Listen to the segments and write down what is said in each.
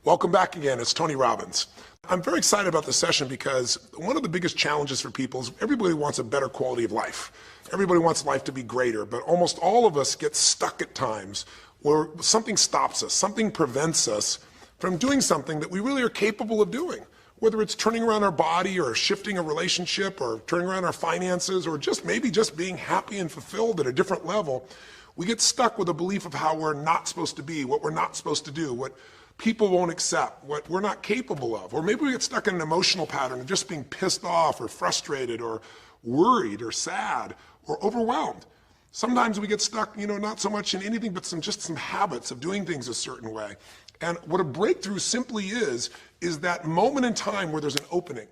Welcome back again. It's Tony Robbins. I'm very excited about this session because one of the biggest challenges for people is everybody wants a better quality of life. Everybody wants life to be greater, but almost all of us get stuck at times where something stops us, something prevents us from doing something that we really are capable of doing. Whether it's turning around our body or shifting a relationship or turning around our finances or maybe just being happy and fulfilled at a different level, we get stuck with a belief of how we're not supposed to be, what we're not supposed to do, what people won't accept, what we're not capable of. Or maybe we get stuck in an emotional pattern of just being pissed off or frustrated or worried or sad or overwhelmed. Sometimes we get stuck, not so much in anything, but some habits of doing things a certain way. And what a breakthrough simply is that moment in time where there's an opening.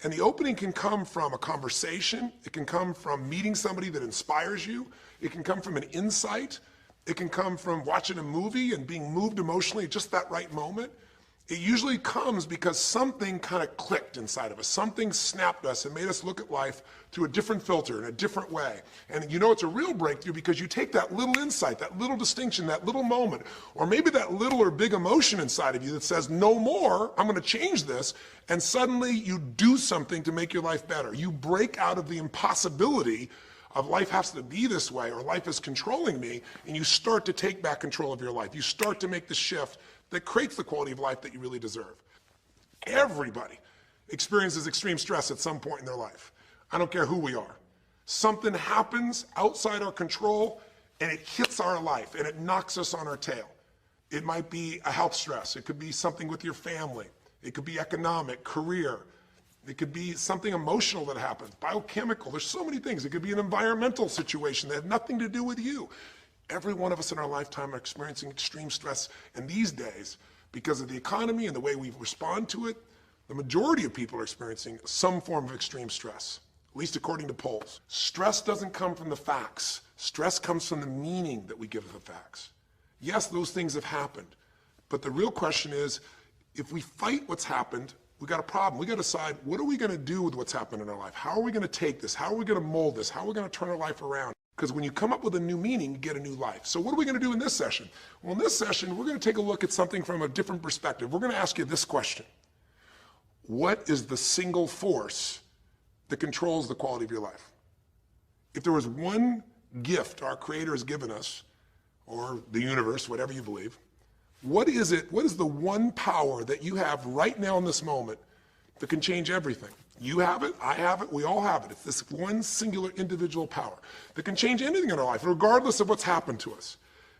And the opening can come from a conversation. It can come from meeting somebody that inspires you. It can come from an insight. It can come from watching a movie and being moved emotionally at just that right moment. It usually comes because something kind of clicked inside of us. Something snapped us and made us look at life through a different filter in a different way. And it's a real breakthrough because you take that little insight, that little distinction, that little moment, or maybe that little or big emotion inside of you that says, no more, I'm going to change this. And suddenly you do something to make your life better. You break out of the impossibility of life has to be this way or life is controlling me, and you start to take back control of your life. You start to make the shift that creates the quality of life that you really deserve. Everybody experiences extreme stress at some point in their life. I don't care who we are. Something happens outside our control and it hits our life and it knocks us on our tail. It might be a health stress. It could be something with your family. It could be economic, career. It could be something emotional that happens, biochemical. There's so many things. It could be an environmental situation that had nothing to do with you. Every one of us in our lifetime are experiencing extreme stress. And these days, because of the economy and the way we respond to it, the majority of people are experiencing some form of extreme stress, at least according to polls. Stress doesn't come from the facts. Stress comes from the meaning that we give to the facts. Yes, those things have happened. But the real question is, if we fight what's happened, we got a problem. We got to decide, what are we going to do with what's happened in our life? How are we going to take this? How are we going to mold this? How are we going to turn our life around? Because when you come up with a new meaning, you get a new life. So what are we going to do in this session? Well, in this session, we're going to take a look at something from a different perspective. We're going to ask you this question. What is the single force that controls the quality of your life? If there was one gift our Creator has given us, or the universe, whatever you believe, what is it? What is the one power that you have right now in this moment that can change everything? You have it, I have it, we all have it. It's this one singular individual power that can change anything in our life, regardless of what's happened to us.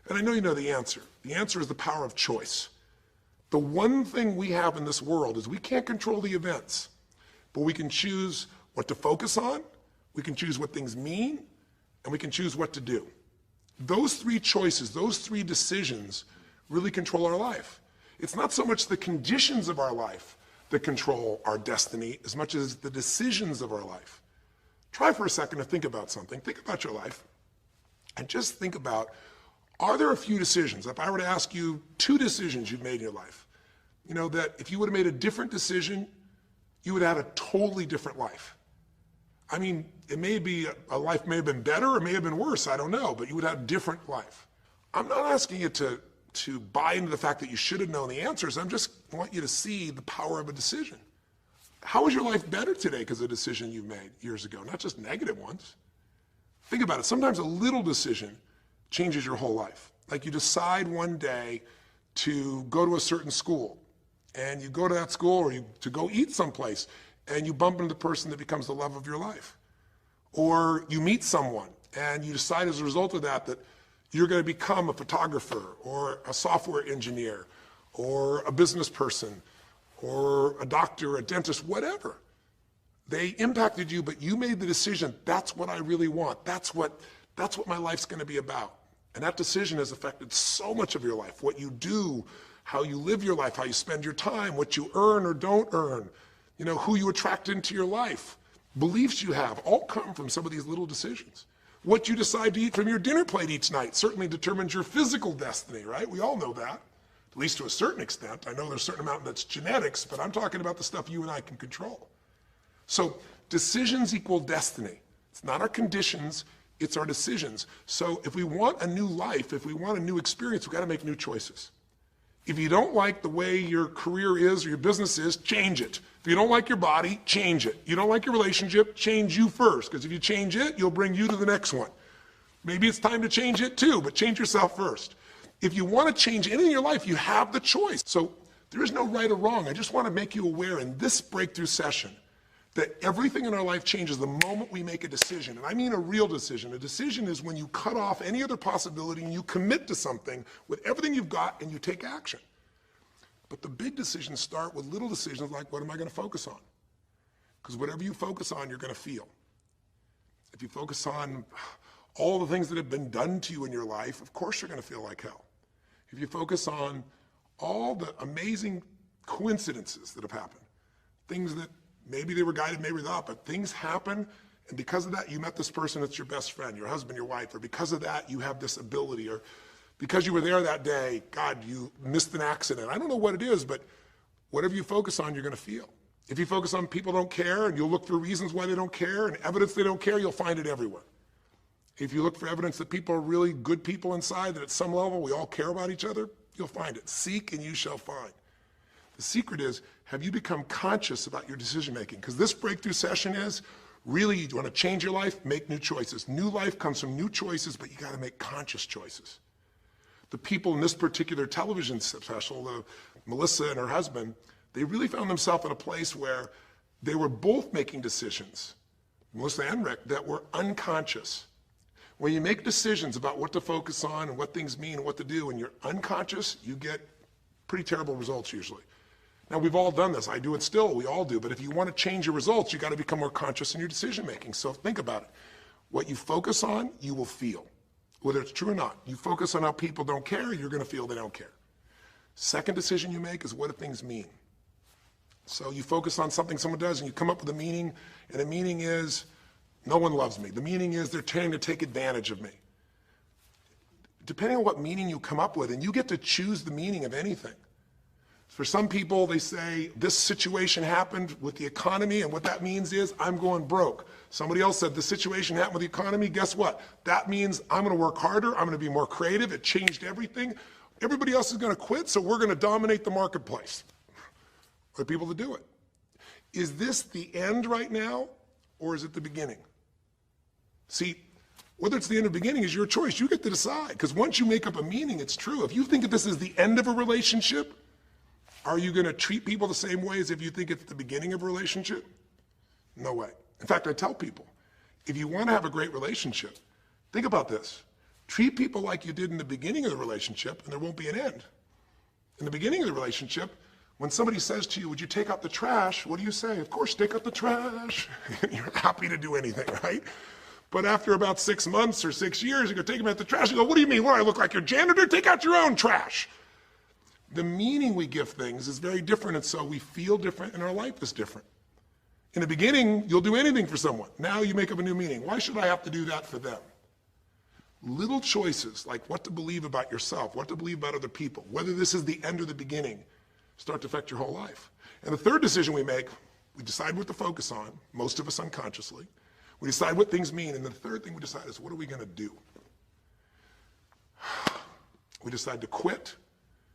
And I know you know the answer. The answer is the power of choice. The one thing we have in this world is we can't control the events, but we can choose what to focus on, we can choose what things mean, and we can choose what to do. Those three choices, those three decisions really control our life. It's not so much the conditions of our life that control our destiny as much as the decisions of our life. Try for a second to think about something. Think about your life and just think about, are there a few decisions? If I were to ask you 2 decisions you've made in your life, that if you would have made a different decision, you would have had a totally different life. I mean, it may be, a life may have been better or may have been worse, I don't know, but you would have a different life. I'm not asking you to buy into the fact that you should have known the answers. I just want you to see the power of a decision. How is your life better today because of a decision you made years ago, not just negative ones? Think about it. Sometimes a little decision changes your whole life. Like you decide one day to go to a certain school, and you go to that school or to go eat someplace, and you bump into the person that becomes the love of your life. Or you meet someone, and you decide as a result of that you're going to become a photographer or a software engineer or a business person or a doctor, a dentist, whatever. They impacted you, but you made the decision, that's what I really want. That's what my life's going to be about. And that decision has affected so much of your life. What you do, how you live your life, how you spend your time, what you earn or don't earn, who you attract into your life, beliefs you have, all come from some of these little decisions. What you decide to eat from your dinner plate each night certainly determines your physical destiny, right? We all know that, at least to a certain extent. I know there's a certain amount that's genetics, but I'm talking about the stuff you and I can control. So decisions equal destiny. It's not our conditions, it's our decisions. So if we want a new life, if we want a new experience, we've got to make new choices. If you don't like the way your career is or your business is, change it. If you don't like your body, change it. You don't like your relationship, change you first, because if you change it, you'll bring you to the next one. Maybe it's time to change it too, but change yourself first. If you want to change anything in your life, you have the choice. So there is no right or wrong. I just want to make you aware in this breakthrough session that everything in our life changes the moment we make a decision. And I mean a real decision. A decision is when you cut off any other possibility and you commit to something with everything you've got and you take action. But the big decisions start with little decisions like, what am I going to focus on? Because whatever you focus on, you're going to feel. If you focus on all the things that have been done to you in your life, of course you're going to feel like hell. If you focus on all the amazing coincidences that have happened, things that maybe they were guided, maybe not, but things happen, and because of that, you met this person that's your best friend, your husband, your wife, or because of that, you have this ability, or because you were there that day, God, you missed an accident. I don't know what it is, but whatever you focus on, you're going to feel. If you focus on people don't care, and you'll look for reasons why they don't care, and evidence they don't care, you'll find it everywhere. If you look for evidence that people are really good people inside, that at some level we all care about each other, you'll find it. Seek and you shall find. The secret is, have you become conscious about your decision making? Because this breakthrough session is, really, you want to change your life, make new choices. New life comes from new choices, but you got to make conscious choices. The people in this particular television special, Melissa and her husband, they really found themselves in a place where they were both making decisions, Melissa and Rick, that were unconscious. When you make decisions about what to focus on and what things mean and what to do, and you're unconscious, you get pretty terrible results usually. Now, we've all done this. I do it still. We all do. But if you want to change your results, you got to become more conscious in your decision making. So think about it. What you focus on, you will feel, whether it's true or not. You focus on how people don't care, you're going to feel they don't care. Second decision you make is, what do things mean? So you focus on something someone does, and you come up with a meaning, and the meaning is, no one loves me. The meaning is they're trying to take advantage of me. Depending on what meaning you come up with, and you get to choose the meaning of anything. For some people, they say, this situation happened with the economy, and what that means is, I'm going broke. Somebody else said, the situation happened with the economy, guess what? That means I'm going to work harder, I'm going to be more creative, it changed everything. Everybody else is going to quit, so we're going to dominate the marketplace. For people to do it. Is this the end right now, or is it the beginning? See, whether it's the end or beginning is your choice. You get to decide, because once you make up a meaning, it's true. If you think that this is the end of a relationship, are you going to treat people the same way as if you think it's the beginning of a relationship? No way. In fact, I tell people, if you want to have a great relationship, think about this. Treat people like you did in the beginning of the relationship, and there won't be an end. In the beginning of the relationship, when somebody says to you, would you take out the trash? What do you say? Of course, take out the trash. You're happy to do anything, right? But after about 6 months or 6 years, you go take them out the trash. You go, what do you mean? What, I look like your janitor? Take out your own trash. The meaning we give things is very different, and so we feel different, and our life is different. In the beginning, you'll do anything for someone. Now you make up a new meaning. Why should I have to do that for them? Little choices, like what to believe about yourself, what to believe about other people, whether this is the end or the beginning, start to affect your whole life. And the third decision we make, we decide what to focus on, most of us unconsciously. We decide what things mean, and the third thing we decide is, what are we going to do? We decide to quit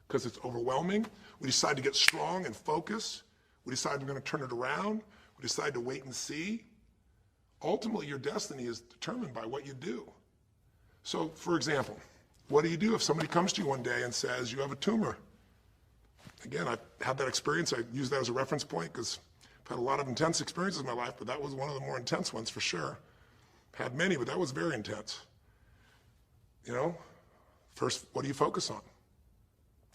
because it's overwhelming. We decide to get strong and focus. We decide we're going to turn it around. We decide to wait and see. Ultimately, your destiny is determined by what you do. So, for example, what do you do if somebody comes to you one day and says, you have a tumor? Again, I've had that experience. I use that as a reference point because I've had a lot of intense experiences in my life, but that was one of the more intense ones for sure. I've had many, but that was very intense. You know, first, what do you focus on?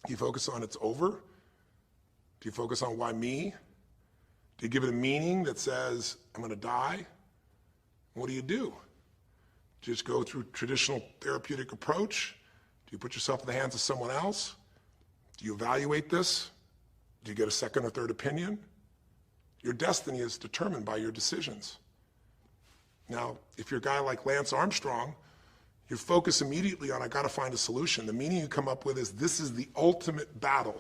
Do you focus on it's over? Do you focus on why me? Do you give it a meaning that says, I'm going to die? What do? Do you just go through traditional therapeutic approach? Do you put yourself in the hands of someone else? Do you evaluate this? Do you get a second or third opinion? Your destiny is determined by your decisions. Now, if you're a guy like Lance Armstrong, you focus immediately on, I got to find a solution. The meaning you come up with is, this is the ultimate battle.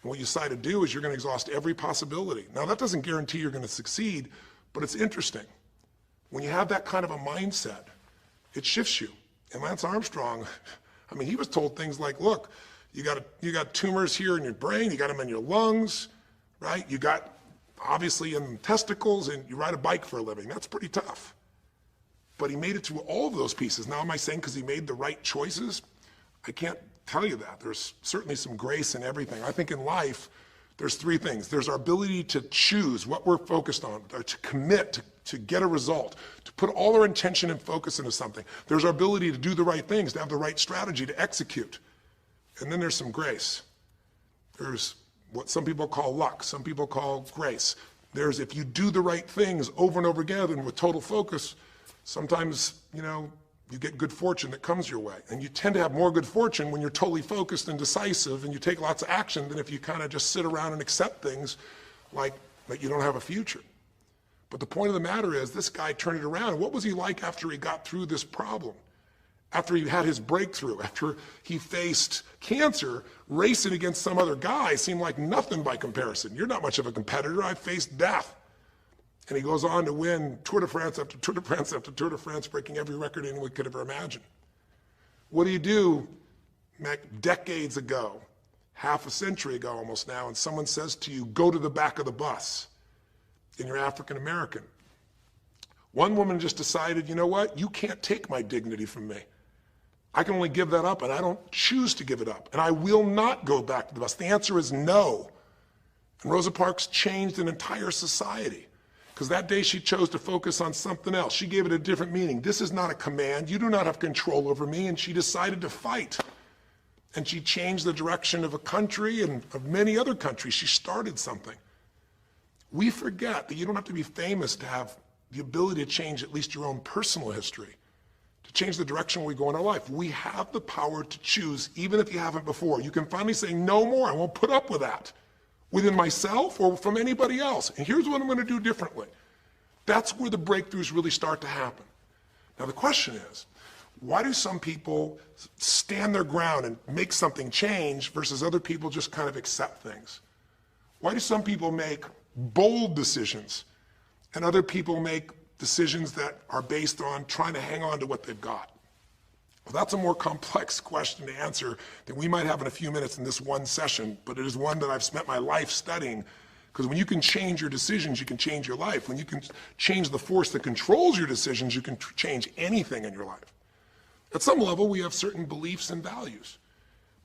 And what you decide to do is you're going to exhaust every possibility. Now, that doesn't guarantee you're going to succeed, but it's interesting. When you have that kind of a mindset, it shifts you. And Lance Armstrong, I mean, he was told things like, look, You got tumors here in your brain, you got them in your lungs, right? You got obviously in testicles, and you ride a bike for a living. That's pretty tough. But he made it through all of those pieces. Now, am I saying because he made the right choices? I can't tell you that. There's certainly some grace in everything. I think in life, there's three things. There's our ability to choose what we're focused on, or to commit, to get a result, to put all our intention and focus into something. There's our ability to do the right things, to have the right strategy, to execute. And then there's some grace. There's what some people call luck, some people call grace. There's if you do the right things over and over again and with total focus, sometimes, you get good fortune that comes your way. And you tend to have more good fortune when you're totally focused and decisive and you take lots of action than if you kind of just sit around and accept things like that you don't have a future. But the point of the matter is this guy turned it around. What was he like after he got through this problem? After he had his breakthrough, after he faced cancer, racing against some other guy seemed like nothing by comparison. You're not much of a competitor. I faced death. And he goes on to win Tour de France after Tour de France after Tour de France, breaking every record anyone could ever imagine. What do you do decades ago, half a century ago almost now, and someone says to you, go to the back of the bus, and you're African American? One woman just decided, you know what? You can't take my dignity from me. I can only give that up, and I don't choose to give it up. And I will not go back to the bus. The answer is no. And Rosa Parks changed an entire society. Because that day she chose to focus on something else. She gave it a different meaning. This is not a command. You do not have control over me. And she decided to fight. And she changed the direction of a country and of many other countries. She started something. We forget that you don't have to be famous to have the ability to change at least your own personal history, to change the direction we go in our life. We have the power to choose, even if you haven't before. You can finally say, no more, I won't put up with that, within myself or from anybody else. And here's what I'm going to do differently. That's where the breakthroughs really start to happen. Now the question is, why do some people stand their ground and make something change versus other people just kind of accept things? Why do some people make bold decisions and other people make decisions that are based on trying to hang on to what they've got? Well, that's a more complex question to answer than we might have in a few minutes in this one session, but it is one that I've spent my life studying, because when you can change your decisions, you can change your life. When you can change the force that controls your decisions, you can change anything in your life. At some level, we have certain beliefs and values.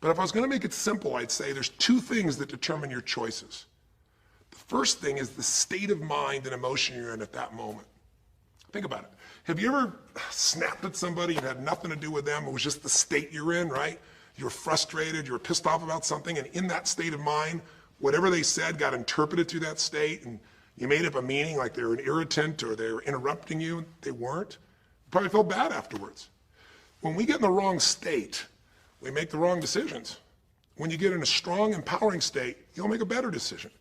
But if I was going to make it simple, I'd say there's two things that determine your choices. The first thing is the state of mind and emotion you're in at that moment. Think about it. Have you ever snapped at somebody and had nothing to do with them? It was just the state you're in, right? You were frustrated, you were pissed off about something, and in that state of mind, whatever they said got interpreted through that state, and you made up a meaning like they were an irritant or they were interrupting you. They weren't. You probably felt bad afterwards. When we get in the wrong state, we make the wrong decisions. When you get in a strong, empowering state, you'll make a better decision.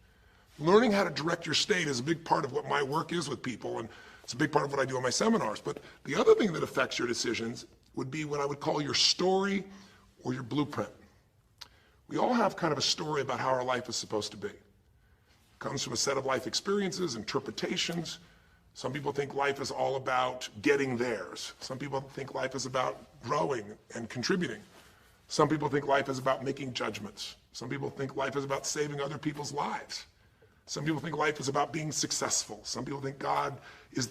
Learning how to direct your state is a big part of what my work is with people, and it's a big part of what I do in my seminars. But the other thing that affects your decisions would be what I would call your story or your blueprint. We all have kind of a story about how our life is supposed to be. It comes from a set of life experiences, interpretations. Some people think life is all about getting theirs. Some people think life is about growing and contributing. Some people think life is about making judgments. Some people think life is about saving other people's lives. Some people think life is about being successful. Some people think God is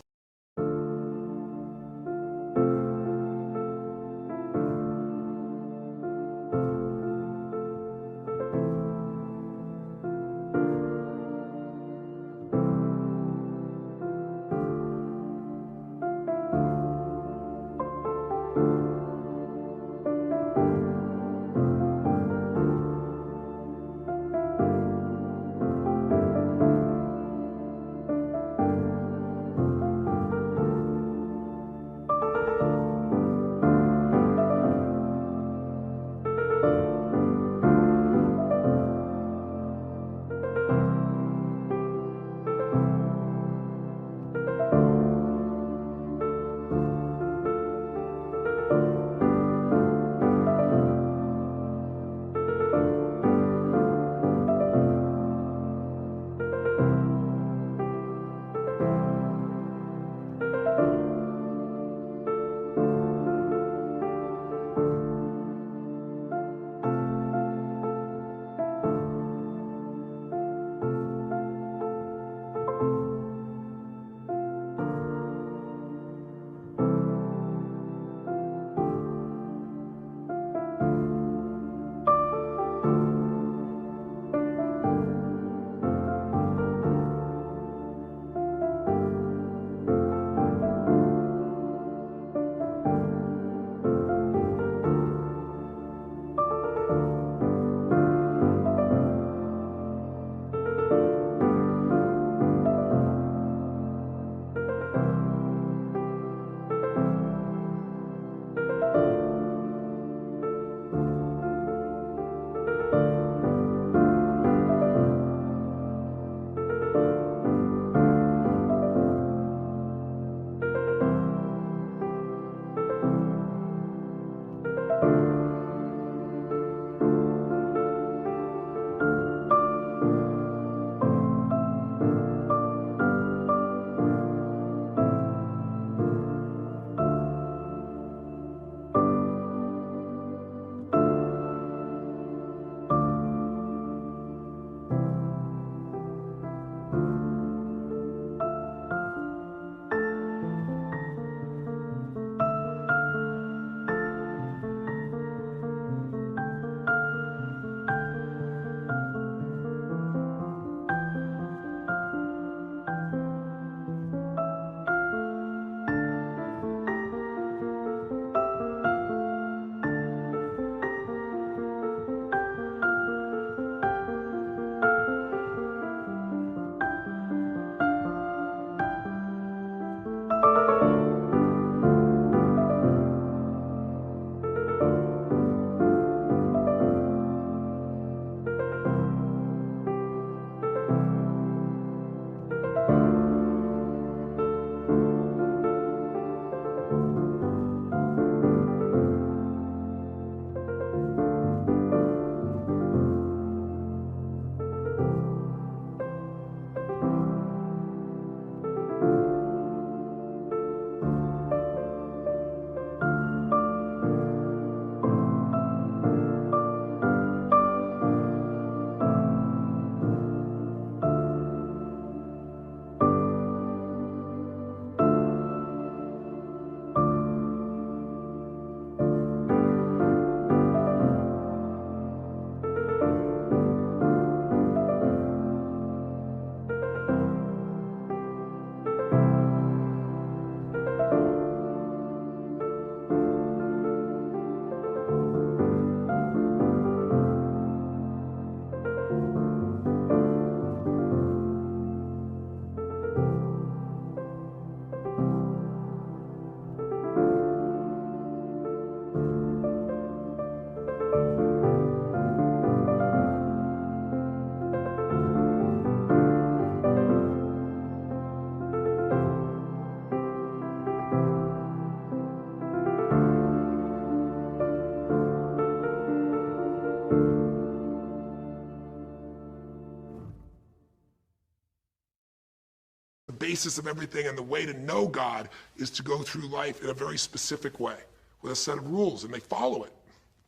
basis of everything, and the way to know God is to go through life in a very specific way with a set of rules, and they follow it.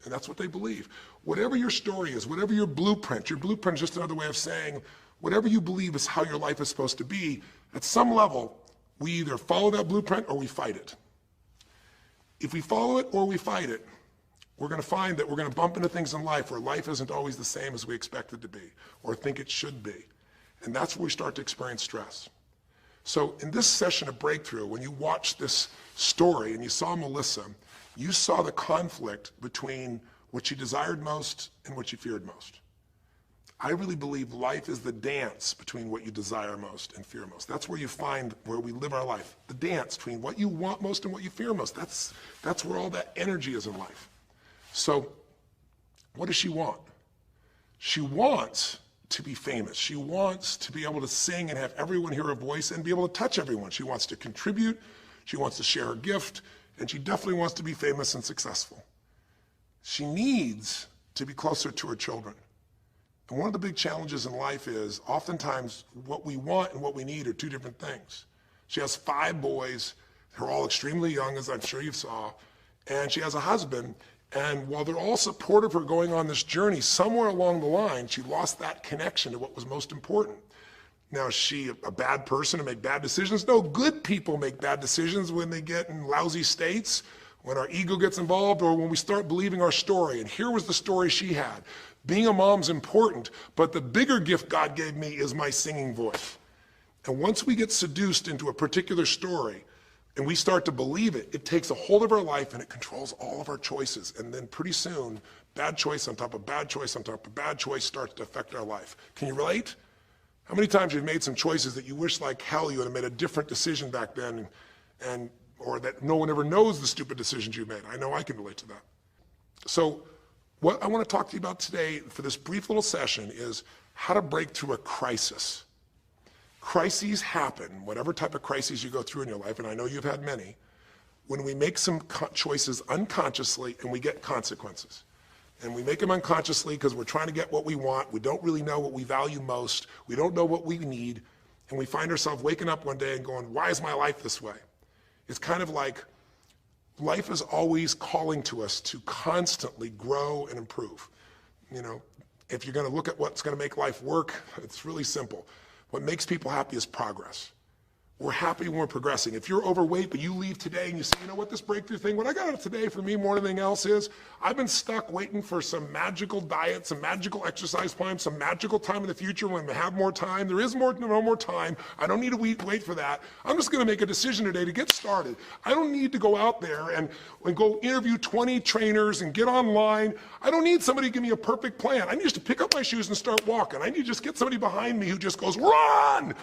And that's what they believe. Whatever your story is, whatever your blueprint is just another way of saying whatever you believe is how your life is supposed to be, at some level, we either follow that blueprint or we fight it. If we follow it or we fight it, we're going to find that we're going to bump into things in life where life isn't always the same as we expect it to be or think it should be. And that's where we start to experience stress. So in this session of Breakthrough, when you watched this story and you saw Melissa, you saw the conflict between what she desired most and what she feared most. I really believe life is the dance between what you desire most and fear most. That's where you find where we live our life. The dance between what you want most and what you fear most. That's where all that energy is in life. So what does she want? She wants to be famous. She wants to be able to sing and have everyone hear her voice and be able to touch everyone. She wants to contribute. She wants to share her gift. And she definitely wants to be famous and successful. She needs to be closer to her children. And one of the big challenges in life is oftentimes what we want and what we need are two different things. She has 5 boys. They're all extremely young, as I'm sure you saw. And she has a husband. And while they're all supportive of her going on this journey, somewhere along the line, she lost that connection to what was most important. Now, is she a bad person to make bad decisions? No, good people make bad decisions when they get in lousy states, when our ego gets involved, or when we start believing our story. And here was the story she had. Being a mom's important, but the bigger gift God gave me is my singing voice. And once we get seduced into a particular story, and we start to believe it, it takes a hold of our life and it controls all of our choices. And then pretty soon, bad choice on top of bad choice on top of bad choice starts to affect our life. Can you relate? How many times you've made some choices that you wish like hell you would have made a different decision back then, or that no one ever knows the stupid decisions you made? I know I can relate to that. So what I want to talk to you about today for this brief little session is how to break through a crisis. Crises happen, whatever type of crises you go through in your life, and I know you've had many, when we make some choices unconsciously and we get consequences. And we make them unconsciously because we're trying to get what we want. We don't really know what we value most. We don't know what we need. And we find ourselves waking up one day and going, why is my life this way? It's kind of like life is always calling to us to constantly grow and improve. You know, if you're going to look at what's going to make life work, it's really simple. What makes people happy is progress. We're happy when we're progressing. If you're overweight, but you leave today and you say, you know what, this breakthrough thing, what I got today for me more than anything else is, I've been stuck waiting for some magical diet, some magical exercise plan, some magical time in the future when we have more time. There is no more time. I don't need to wait for that. I'm just going to make a decision today to get started. I don't need to go out there and go interview 20 trainers and get online. I don't need somebody to give me a perfect plan. I need just to pick up my shoes and start walking. I need to just get somebody behind me who just goes, run!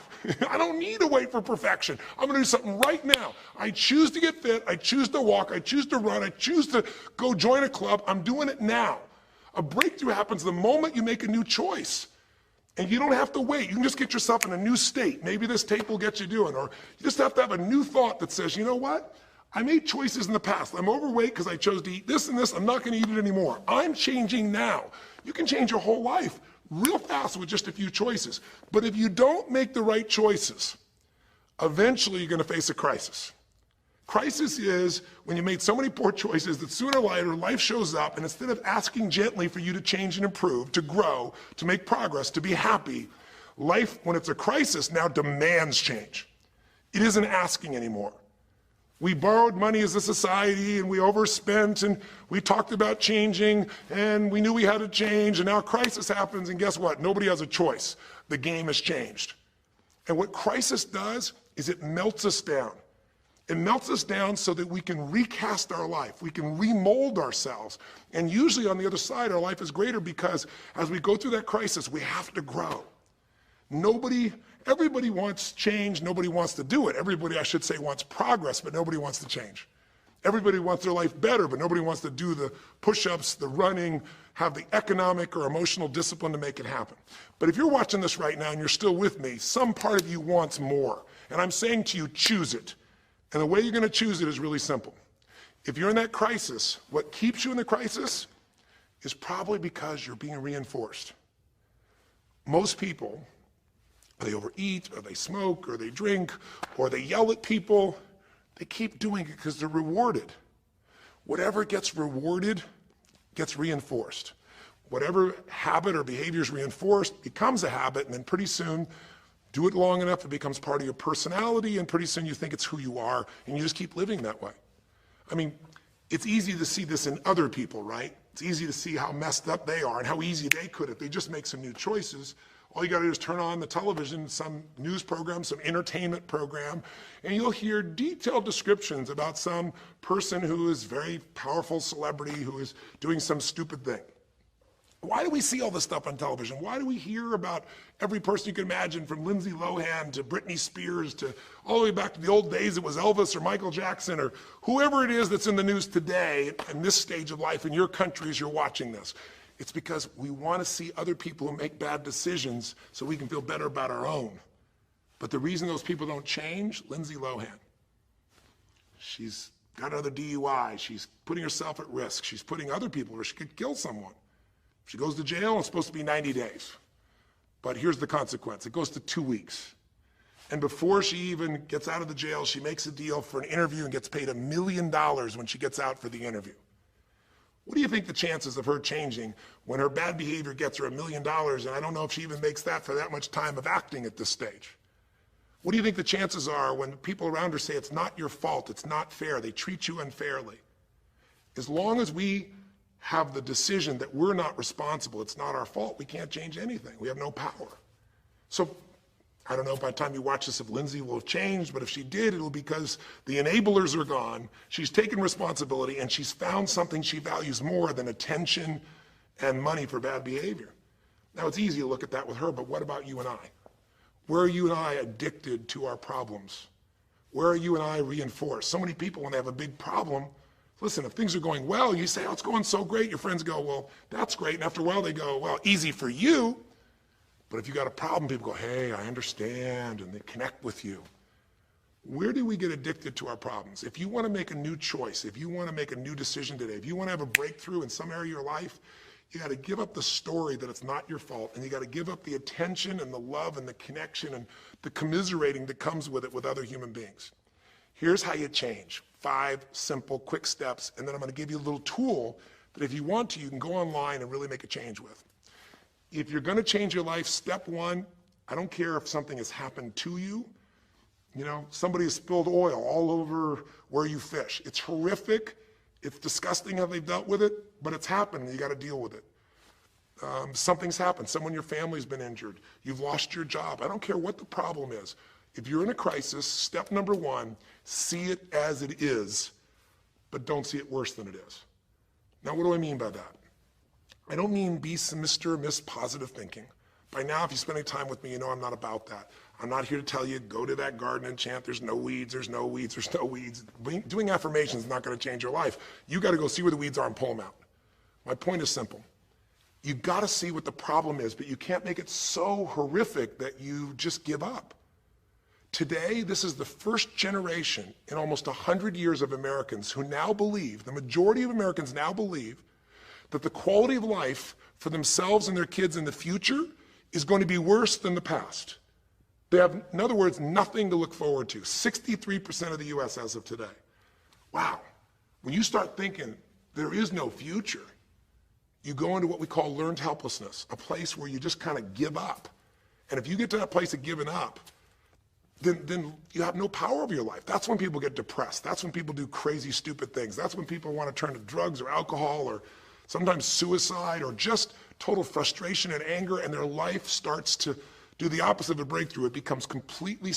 I don't need to wait for perfection. I'm going to do something right now. I choose to get fit. I choose to walk. I choose to run. I choose to go join a club. I'm doing it now. A breakthrough happens the moment you make a new choice. And you don't have to wait. You can just get yourself in a new state. Maybe this tape will get you doing. Or you just have to have a new thought that says, you know what? I made choices in the past. I'm overweight because I chose to eat this and this. I'm not going to eat it anymore. I'm changing now. You can change your whole life real fast with just a few choices. But if you don't make the right choices, eventually you're going to face a crisis. Crisis is when you made so many poor choices that sooner or later life shows up, and instead of asking gently for you to change and improve, to grow, to make progress, to be happy, life, when it's a crisis, now demands change. It isn't asking anymore. We borrowed money as a society and we overspent and we talked about changing and we knew we had to change, and now a crisis happens and guess what? Nobody has a choice. The game has changed. And what crisis does is it melts us down. It melts us down so that we can recast our life. We can remold ourselves. And usually on the other side, our life is greater because as we go through that crisis, we have to grow. Everybody wants change. Nobody wants to do it. Everybody, I should say, wants progress, but nobody wants to change. Everybody wants their life better, but nobody wants to do the push-ups, the running, have the economic or emotional discipline to make it happen. But if you're watching this right now and you're still with me, some part of you wants more. And I'm saying to you, choose it. And the way you're going to choose it is really simple. If you're in that crisis, what keeps you in the crisis is probably because you're being reinforced. Most people They overeat, or they smoke, or they drink, or they yell at people. They keep doing it because they're rewarded. Whatever gets rewarded gets reinforced. Whatever habit or behavior is reinforced becomes a habit, and then pretty soon, do it long enough, it becomes part of your personality, and pretty soon you think it's who you are, and you just keep living that way. I mean, it's easy to see this in other people, right? It's easy to see how messed up they are and how easy they could if they just make some new choices. All you gotta do is turn on the television, some news program, some entertainment program, and you'll hear detailed descriptions about some person who is very powerful celebrity who is doing some stupid thing. Why do we see all this stuff on television? Why do we hear about every person you can imagine, from Lindsay Lohan to Britney Spears to all the way back to the old days it was Elvis or Michael Jackson or whoever it is that's in the news today in this stage of life in your country as you're watching this? It's because we want to see other people who make bad decisions so we can feel better about our own. But the reason those people don't change, Lindsay Lohan, she's got another DUI, she's putting herself at risk, she's putting other people where she could kill someone. She goes to jail, it's supposed to be 90 days. But here's the consequence, it goes to 2 weeks. And before she even gets out of the jail, she makes a deal for an interview and gets paid $1 million when she gets out for the interview. What do you think the chances of her changing when her bad behavior gets her $1 million, and I don't know if she even makes that for that much time of acting at this stage? What do you think the chances are when people around her say it's not your fault, it's not fair, they treat you unfairly? As long as we have the decision that we're not responsible, it's not our fault, we can't change anything. We have no power. So I don't know by the time you watch this if Lindsay will have changed, but if she did, it'll be because the enablers are gone, she's taken responsibility, and she's found something she values more than attention and money for bad behavior. Now it's easy to look at that with her, but what about you and I? Where are you and I addicted to our problems? Where are you and I reinforced? So many people, when they have a big problem, listen, if things are going well, you say, oh, it's going so great. Your friends go, well, that's great. And after a while, they go, well, easy for you. But if you got a problem, people go, hey, I understand, and they connect with you. Where do we get addicted to our problems? If you want to make a new choice, if you want to make a new decision today, if you want to have a breakthrough in some area of your life, you got to give up the story that it's not your fault, and you got to give up the attention and the love and the connection and the commiserating that comes with it with other human beings. Here's how you change. 5 simple, quick steps, and then I'm going to give you a little tool that if you want to, you can go online and really make a change with. If you're going to change your life, step 1, I don't care if something has happened to you. You know, somebody has spilled oil all over where you fish. It's horrific. It's disgusting how they've dealt with it, but it's happened and you got to deal with it. Something's happened. Someone in your family's been injured. You've lost your job. I don't care what the problem is. If you're in a crisis, step number 1, see it as it is, but don't see it worse than it is. Now, what do I mean by that? I don't mean be Mr. or Miss Positive Thinking. By now, if you spend any time with me, you know I'm not about that. I'm not here to tell you, go to that garden and chant, there's no weeds, there's no weeds, there's no weeds. Doing affirmations is not going to change your life. You got to go see where the weeds are and pull them out. My point is simple. You got to see what the problem is, but you can't make it so horrific that you just give up. Today, this is the first generation in almost 100 years of Americans who now believe, the majority of Americans now believe, that the quality of life for themselves and their kids in the future is going to be worse than the past. They have, in other words, nothing to look forward to. 63% of the US as of today. Wow. When you start thinking there is no future, you go into what we call learned helplessness, a place where you just kind of give up. And if you get to that place of giving up, then you have no power over your life. That's when people get depressed. That's when people do crazy, stupid things. That's when people want to turn to drugs or alcohol or sometimes suicide or just total frustration and anger, and their life starts to do the opposite of a breakthrough. It becomes completely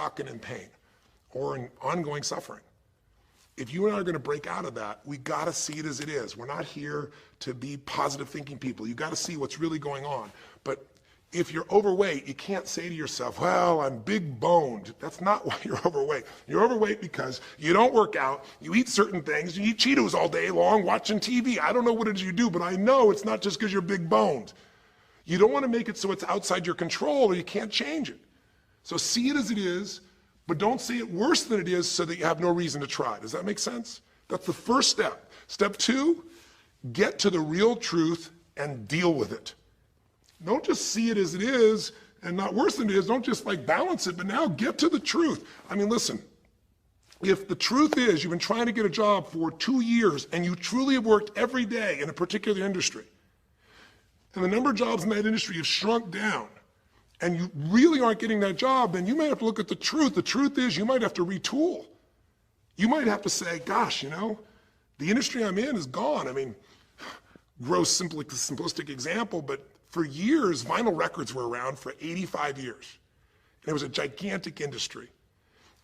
stuck and in pain or in ongoing suffering. If you and I are going to break out of that, we got to see it as it is. We're not here to be positive thinking people. You got to see what's really going on. But if you're overweight, you can't say to yourself, well, I'm big boned. That's not why you're overweight. You're overweight because you don't work out, you eat certain things, you eat Cheetos all day long, watching TV. I don't know what it is you do, but I know it's not just because you're big boned. You don't want to make it so it's outside your control or you can't change it. So see it as it is, but don't see it worse than it is so that you have no reason to try. Does that make sense? That's the first step. Step 2, get to the real truth and deal with it. Don't just see it as it is and not worse than it is. Don't just like balance it, but now get to the truth. I mean, listen, if the truth is you've been trying to get a job for 2 years and you truly have worked every day in a particular industry, and the number of jobs in that industry have shrunk down, and you really aren't getting that job, then you might have to look at the truth. The truth is you might have to retool. You might have to say, gosh, you know, the industry I'm in is gone. I mean, gross, simplistic example, but for years, vinyl records were around for 85 years. And it was a gigantic industry.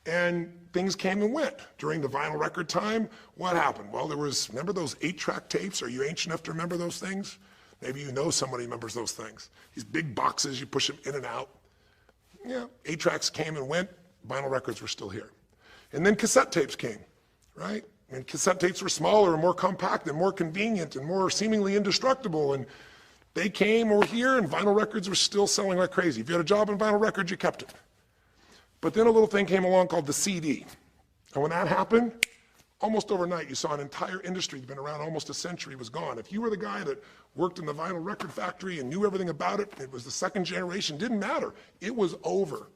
And things came and went. During the vinyl record time, what happened? Well, remember those 8-track tapes? Are you ancient enough to remember those things? Maybe you know somebody remembers those things. These big boxes, you push them in and out. Yeah, 8-tracks came and went, vinyl records were still here. And then cassette tapes came, right? And cassette tapes were smaller and more compact and more convenient and more seemingly indestructible. And they came over here and vinyl records were still selling like crazy. If you had a job in vinyl records, you kept it. But then a little thing came along called the CD. And when that happened, almost overnight, you saw an entire industry that's been around almost a century was gone. If you were the guy that worked in the vinyl record factory and knew everything about it, it was the second generation, didn't matter. It was over.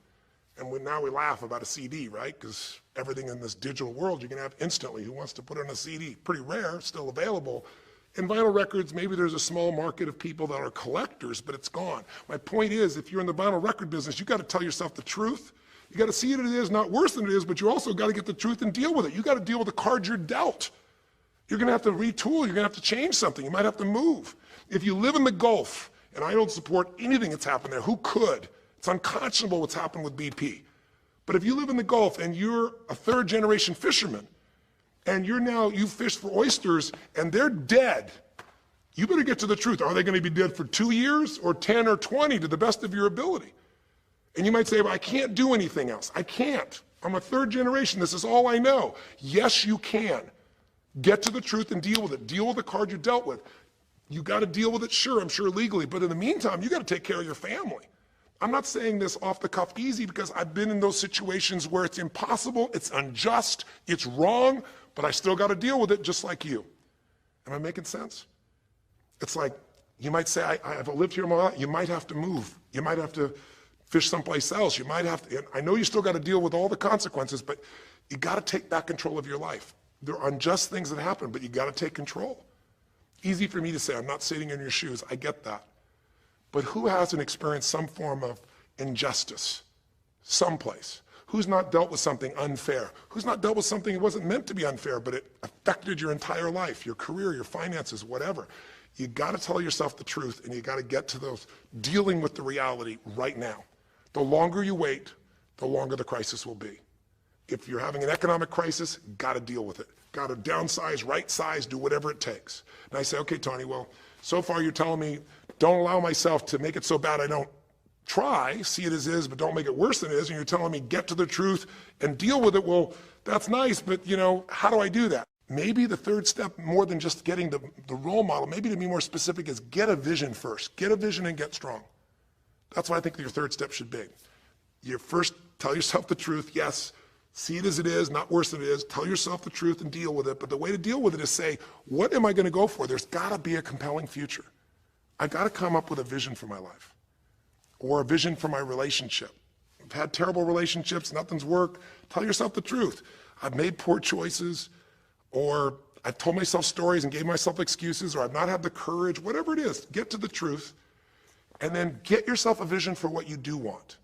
And now we laugh about a CD, right? Because everything in this digital world you can have instantly. Who wants to put on a CD? Pretty rare, still available. In vinyl records, maybe there's a small market of people that are collectors, but it's gone. My point is, if you're in the vinyl record business, you got to tell yourself the truth. You got to see it as it is, not worse than it is, but you also got to get the truth and deal with it. You got to deal with the cards you're dealt. You're going to have to retool. You're going to have to change something. You might have to move. If you live in the Gulf, and I don't support anything that's happened there, who could? It's unconscionable what's happened with BP. But if you live in the Gulf and you're a third-generation fisherman, and you fish for oysters, and they're dead, you better get to the truth. Are they going to be dead for 2 years or 10 or 20 to the best of your ability? And you might say, well, I can't do anything else. I can't. I'm a third generation. This is all I know. Yes, you can. Get to the truth and deal with it. Deal with the card you're dealt with. You got to deal with it, sure, I'm sure legally, but in the meantime, you got to take care of your family. I'm not saying this off the cuff easy because I've been in those situations where it's impossible, it's unjust, it's wrong, but I still got to deal with it just like you. Am I making sense? It's like, you might say, I've lived here my life. You might have to move. You might have to fish someplace else. You might have to, I know you still got to deal with all the consequences, but you got to take back control of your life. There are unjust things that happen, but you got to take control. Easy for me to say, I'm not sitting in your shoes. I get that. But who hasn't experienced some form of injustice someplace? Who's not dealt with something unfair? Who's not dealt with something that wasn't meant to be unfair, but it affected your entire life, your career, your finances, whatever? You got to tell yourself the truth, and you got to get to those dealing with the reality right now. The longer you wait, the longer the crisis will be. If you're having an economic crisis, got to deal with it. Got to downsize, right size, do whatever it takes. And I say, okay, Tony, well, so far you're telling me don't allow myself to make it so bad I don't try, see it as is, but don't make it worse than it is. And you're telling me get to the truth and deal with it. Well, that's nice, but how do I do that? Maybe the third step, more than just getting the role model, maybe to be more specific, is get a vision first. Get a vision and get strong. That's what I think your third step should be. You first tell yourself the truth. Yes, see it as it is, not worse than it is. Tell yourself the truth and deal with it. But the way to deal with it is say, what am I going to go for? There's got to be a compelling future. I got to come up with a vision for my life or a vision for my relationship. I've had terrible relationships, nothing's worked. Tell yourself the truth. I've made poor choices, or I've told myself stories and gave myself excuses, or I've not had the courage, whatever it is. Get to the truth, and then get yourself a vision for what you do want.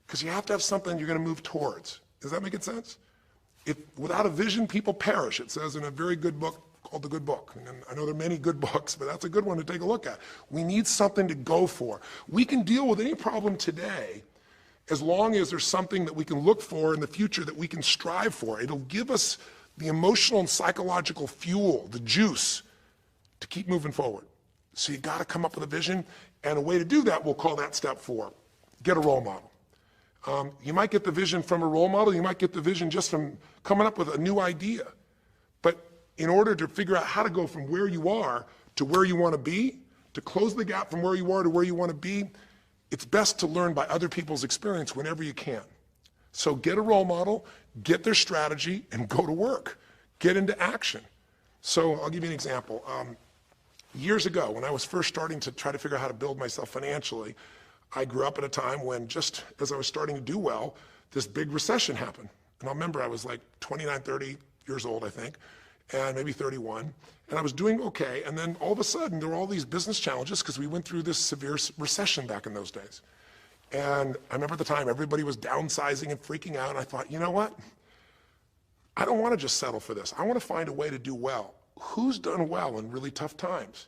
Because you have to have something you're going to move towards. Does that make sense? Without a vision, people perish. It says in a very good book called The Good Book. And I know there are many good books, but that's a good one to take a look at. We need something to go for. We can deal with any problem today as long as there's something that we can look for in the future that we can strive for. It'll give us the emotional and psychological fuel, the juice, to keep moving forward. So you got to come up with a vision, and a way to do that, we'll call that step 4. Get a role model. You might get the vision from a role model, you might get the vision just from coming up with a new idea. But in order to figure out how to go from where you are to where you want to be, to close the gap from where you are to where you want to be, it's best to learn by other people's experience whenever you can. So get a role model, get their strategy, and go to work. Get into action. So I'll give you an example. Years ago, when I was first starting to try to figure out how to build myself financially, I grew up at a time when, just as I was starting to do well, this big recession happened. And I remember I was like 29, 30 years old, I think, and maybe 31. And I was doing okay. And then all of a sudden, there were all these business challenges because we went through this severe recession back in those days. And I remember at the time, everybody was downsizing and freaking out. And I thought, you know what? I don't want to just settle for this. I want to find a way to do well. Who's done well in really tough times?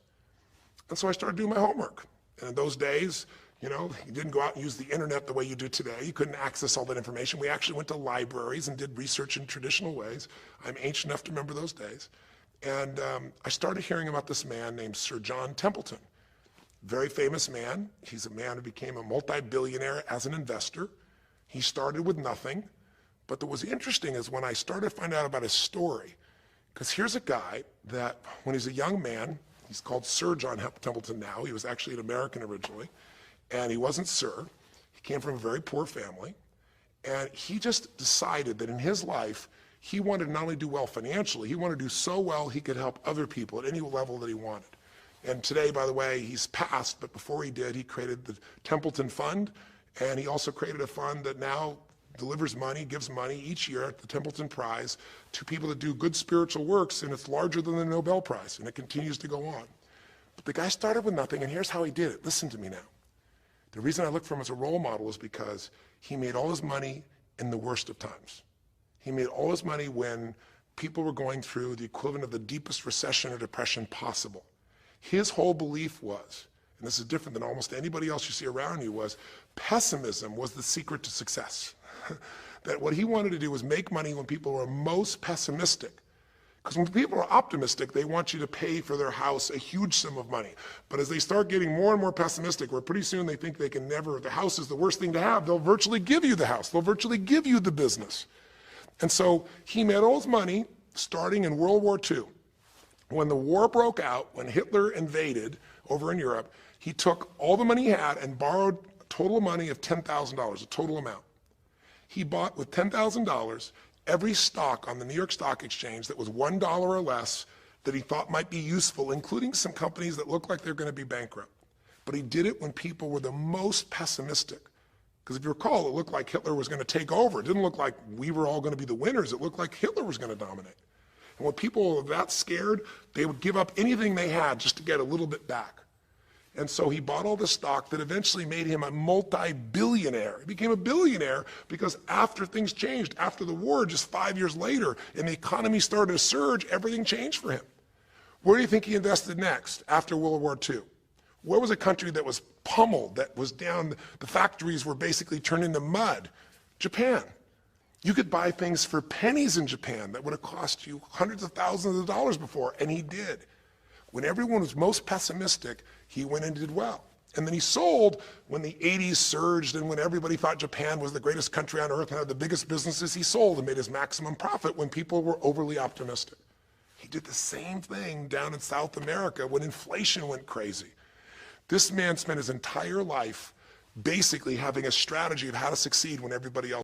And so I started doing my homework. And in those days, you didn't go out and use the internet the way you do today. You couldn't access all that information. We actually went to libraries and did research in traditional ways. I'm ancient enough to remember those days. And I started hearing about this man named Sir John Templeton. Very famous man. He's a man who became a multi-billionaire as an investor. He started with nothing. But what was interesting is when I started to find out about his story, because here's a guy that when he's a young man, he's called Sir John Templeton now. He was actually an American originally. And he wasn't Sir. He came from a very poor family. And he just decided that in his life, he wanted to not only do well financially, he wanted to do so well he could help other people at any level that he wanted. And today, by the way, he's passed, but before he did, he created the Templeton Fund, and he also created a fund that now delivers money, gives money each year at the Templeton Prize to people that do good spiritual works, and it's larger than the Nobel Prize, and it continues to go on. But the guy started with nothing, and here's how he did it. Listen to me now. The reason I look for him as a role model is because he made all his money in the worst of times. He made all his money when people were going through the equivalent of the deepest recession or depression possible. His whole belief was, and this is different than almost anybody else you see around you, was pessimism was the secret to success. That what he wanted to do was make money when people were most pessimistic. Because when people are optimistic, they want you to pay for their house a huge sum of money. But as they start getting more and more pessimistic, where pretty soon they think they can never, the house is the worst thing to have, they'll virtually give you the house. They'll virtually give you the business. And so he made all his money starting in World War II. When the war broke out, when Hitler invaded over in Europe, he took all the money he had and borrowed a total money of $10,000, a total amount. He bought with $10,000 every stock on the New York Stock Exchange that was $1 or less that he thought might be useful, including some companies that looked like they're going to be bankrupt. But he did it when people were the most pessimistic. Because if you recall, it looked like Hitler was going to take over. It didn't look like we were all going to be the winners. It looked like Hitler was going to dominate. And when people were that scared, they would give up anything they had just to get a little bit back. And so he bought all this stock that eventually made him a multi-billionaire. He became a billionaire because after things changed, after the war, just 5 years later, and the economy started to surge, everything changed for him. Where do you think he invested next after World War II? Where was a country that was pummeled, that was down, the factories were basically turned into mud? Japan. You could buy things for pennies in Japan that would have cost you hundreds of thousands of dollars before, and he did. When everyone was most pessimistic, he went and did well. And then he sold when the 80s surged and when everybody thought Japan was the greatest country on earth and had the biggest businesses. He sold and made his maximum profit when people were overly optimistic. He did the same thing down in South America when inflation went crazy. This man spent his entire life basically having a strategy of how to succeed when everybody else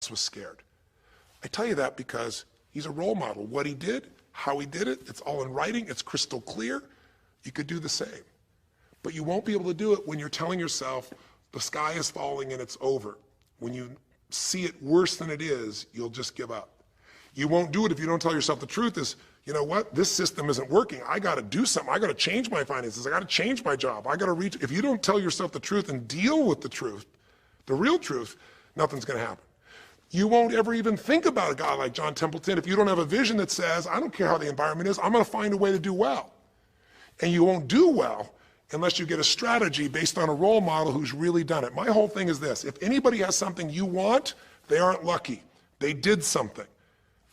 boss was scared. I tell you that because he's a role model. What he did, how he did it, it's all in writing, it's crystal clear. You could do the same. But you won't be able to do it when you're telling yourself the sky is falling and it's over. When you see it worse than it is, you'll just give up. You won't do it if you don't tell yourself the truth is, you know what, this system isn't working. I got to do something. I got to change my finances. I got to change my job. I got to reach. If you don't tell yourself the truth and deal with the truth, the real truth, nothing's going to happen. You won't ever even think about a guy like John Templeton if you don't have a vision that says, I don't care how the environment is, I'm going to find a way to do well. And you won't do well unless you get a strategy based on a role model who's really done it. My whole thing is this: if anybody has something you want, they aren't lucky. They did something.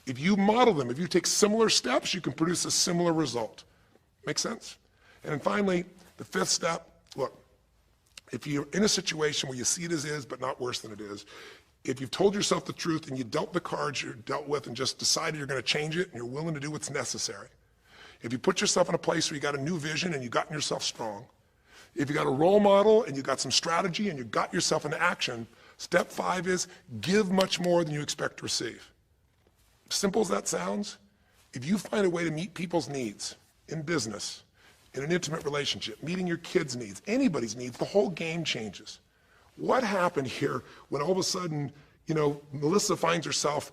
If you model them, if you take similar steps, you can produce a similar result. Make sense? And then finally, the fifth step, look, if you're in a situation where you see it as is, but not worse than it is, if you've told yourself the truth and you dealt the cards you're dealt with and just decided you're going to change it and you're willing to do what's necessary, if you put yourself in a place where you got a new vision and you gotten yourself strong, if you got a role model and you got some strategy and you got yourself into action, step 5 is give much more than you expect to receive. Simple as that sounds, if you find a way to meet people's needs in business, in an intimate relationship, meeting your kids' needs, anybody's needs, the whole game changes. What happened here when all of a sudden, Melissa finds herself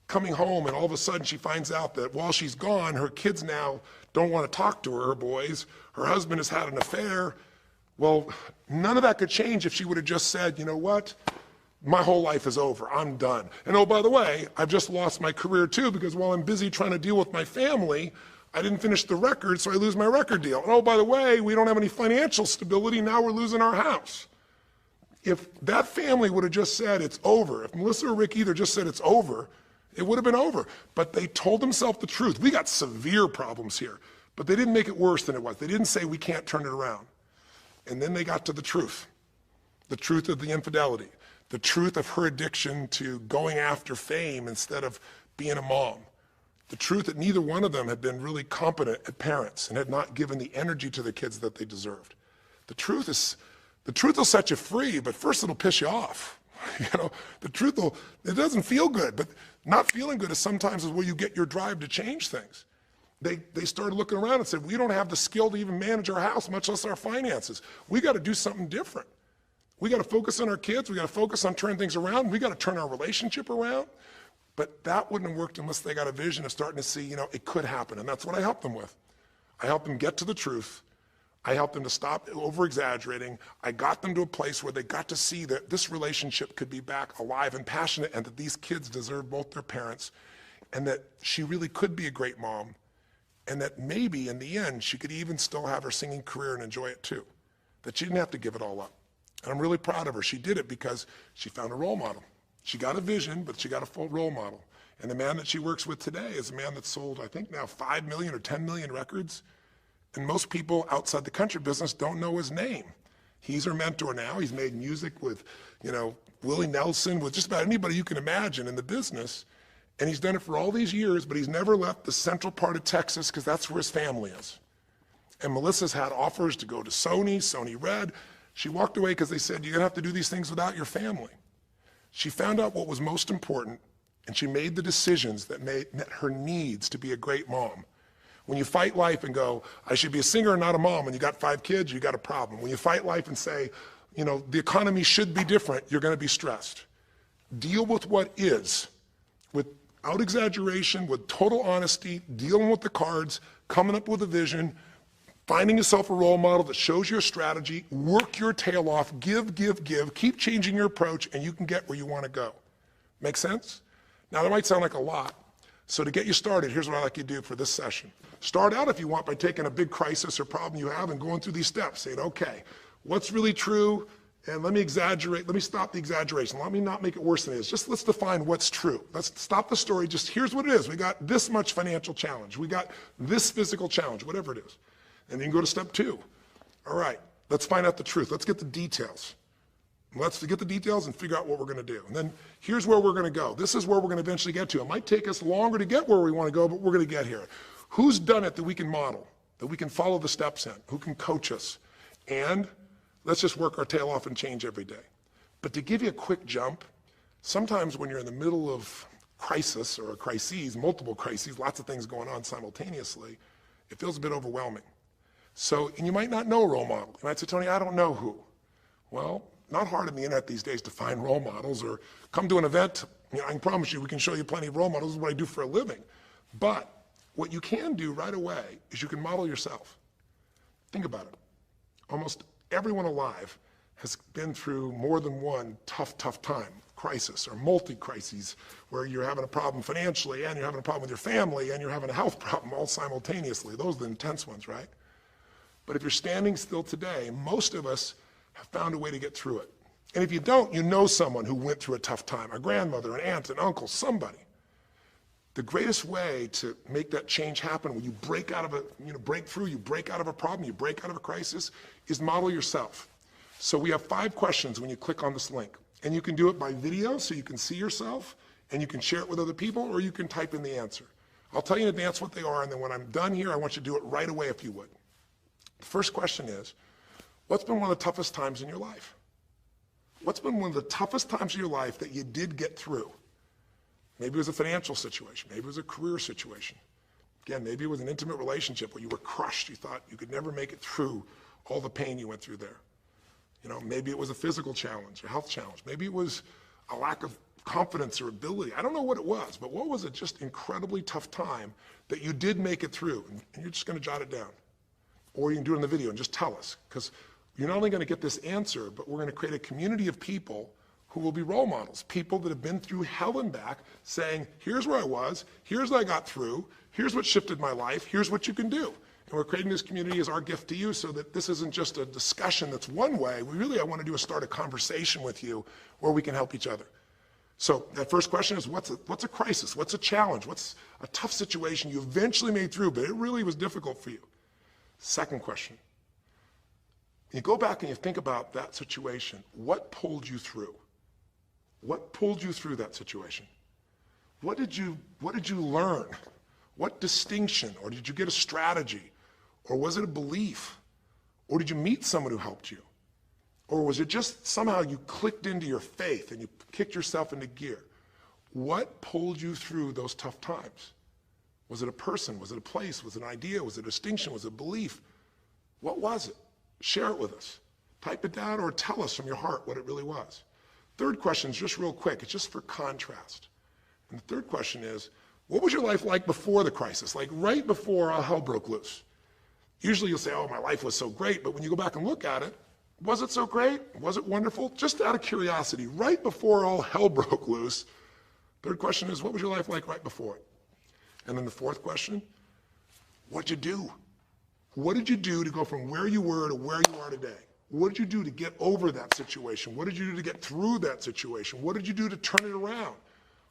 coming home and all of a sudden she finds out that while she's gone, her kids now don't want to talk to her, her boys, her husband has had an affair. Well, none of that could change if she would have just said, you know what? My whole life is over, I'm done. And oh, by the way, I've just lost my career too because while I'm busy trying to deal with my family, I didn't finish the record, so I lose my record deal. And oh, by the way, we don't have any financial stability, now we're losing our house. If that family would have just said it's over, if Melissa or Rick either just said it's over, it would have been over. But they told themselves the truth. We got severe problems here, but they didn't make it worse than it was. They didn't say we can't turn it around. And then they got to the truth of the infidelity, the truth of her addiction to going after fame instead of being a mom, the truth that neither one of them had been really competent at parents and had not given the energy to the kids that they deserved. The truth will set you free, but first it'll piss you off. The truth it doesn't feel good, but not feeling good is sometimes where you get your drive to change things. They started looking around and said, we don't have the skill to even manage our house, much less our finances. We got to do something different. We got to focus on our kids. We got to focus on turning things around. We got to turn our relationship around. But that wouldn't have worked unless they got a vision of starting to see, it could happen. And that's what I helped them with. I helped them get to the truth. I helped them to stop over-exaggerating. I got them to a place where they got to see that this relationship could be back alive and passionate and that these kids deserve both their parents and that she really could be a great mom and that maybe in the end she could even still have her singing career and enjoy it too, that she didn't have to give it all up. And I'm really proud of her. She did it because she found a role model. She got a vision, but she got a full role model. And the man that she works with today is a man that's sold, I think now 5 million or 10 million records. And most people outside the country business don't know his name. He's her mentor now. He's made music with, Willie Nelson, with just about anybody you can imagine in the business. And he's done it for all these years, but he's never left the central part of Texas because that's where his family is. And Melissa's had offers to go to Sony Red. She walked away because they said, you're gonna have to do these things without your family. She found out what was most important, and she made the decisions that met her needs to be a great mom. When you fight life and go, I should be a singer and not a mom, and you got 5 kids, you got a problem. When you fight life and say, the economy should be different, you're gonna be stressed. Deal with what is, without exaggeration, with total honesty, dealing with the cards, coming up with a vision, finding yourself a role model that shows your strategy, work your tail off, give, keep changing your approach, and you can get where you wanna go. Make sense? Now that might sound like a lot. So to get you started, here's what I'd like you to do for this session. Start out, if you want, by taking a big crisis or problem you have and going through these steps, saying, okay, what's really true? And let me stop the exaggeration. Let me not make it worse than it is. Just let's define what's true. Let's stop the story. Just here's what it is. We got this much financial challenge. We got this physical challenge, whatever it is. And then you go to step 2. All right, let's find out the truth. Let's get the details. Let's get the details and figure out what we're going to do. And then here's where we're going to go. This is where we're going to eventually get to. It might take us longer to get where we want to go, but we're going to get here. Who's done it that we can model, that we can follow the steps in, who can coach us? And let's just work our tail off and change every day. But to give you a quick jump, Sometimes when you're in the middle of crisis or crises, multiple crises, lots of things going on simultaneously, it feels a bit overwhelming. So, and you might not know a role model. You might say, Tony, I don't know who. Well, not hard on the internet these days to find role models, or come to an event. You know, I can promise you we can show you plenty of role models. This is what I do for a living. But what you can do right away is you can model yourself. Think about it. Almost everyone alive has been through more than one tough time, crisis or multi-crises, where you're having a problem financially and you're having a problem with your family and you're having a health problem all simultaneously. Those are the intense ones, right? But if you're standing still today, most of us have found a way to get through it. And if you don't, you know someone who went through a tough time, a grandmother, an aunt, an uncle, somebody. The greatest way to make that change happen, when you break out of you break out of a problem, you break out of a crisis, is model yourself. So we have 5 questions when you click on this link. And you can do it by video, so you can see yourself, and you can share it with other people, or you can type in the answer. I'll tell you in advance what they are, and then when I'm done here, I want you to do it right away if you would. The first question is, what's been one of the toughest times in your life? What's been one of the toughest times in your life that you did get through? Maybe it was a financial situation. Maybe it was a career situation. Again, maybe it was an intimate relationship where you were crushed. You thought you could never make it through all the pain you went through there. You know, maybe it was a physical challenge, a health challenge. Maybe it was a lack of confidence or ability. I don't know what it was, but what was a just incredibly tough time that you did make it through? And you're just going to jot it down. Or you can do it in the video and just tell us, because you're not only going to get this answer, but we're going to create a community of people who will be role models, people that have been through hell and back, saying, here's where I was, here's what I got through, here's what shifted my life, here's what you can do. And we're creating this community as our gift to you, so that this isn't just a discussion that's one way. I want to do is start a conversation with you where we can help each other. So that first question is, what's a crisis? What's a challenge? What's a tough situation you eventually made through, but it really was difficult for you? Second question, you go back and you think about that situation. What pulled you through? What pulled you through that situation? What did you learn? What distinction? Or did you get a strategy? Or was it a belief? Or did you meet someone who helped you? Or was it just somehow you clicked into your faith and you kicked yourself into gear? What pulled you through those tough times? Was it a person? Was it a place? Was it an idea? Was it a distinction? Was it a belief? What was it? Share it with us. Type it down or tell us from your heart what it really was. Third question is just real quick. It's just for contrast. And the third question is, what was your life like before the crisis? Like right before all hell broke loose? Usually you'll say, oh, my life was so great. But when you go back and look at it, was it so great? Was it wonderful? Just out of curiosity, right before all hell broke loose, third question is, what was your life like right before it? And then the fourth question, what'd you do? What did you do to go from where you were to where you are today? What did you do to get over that situation? What did you do to get through that situation? What did you do to turn it around?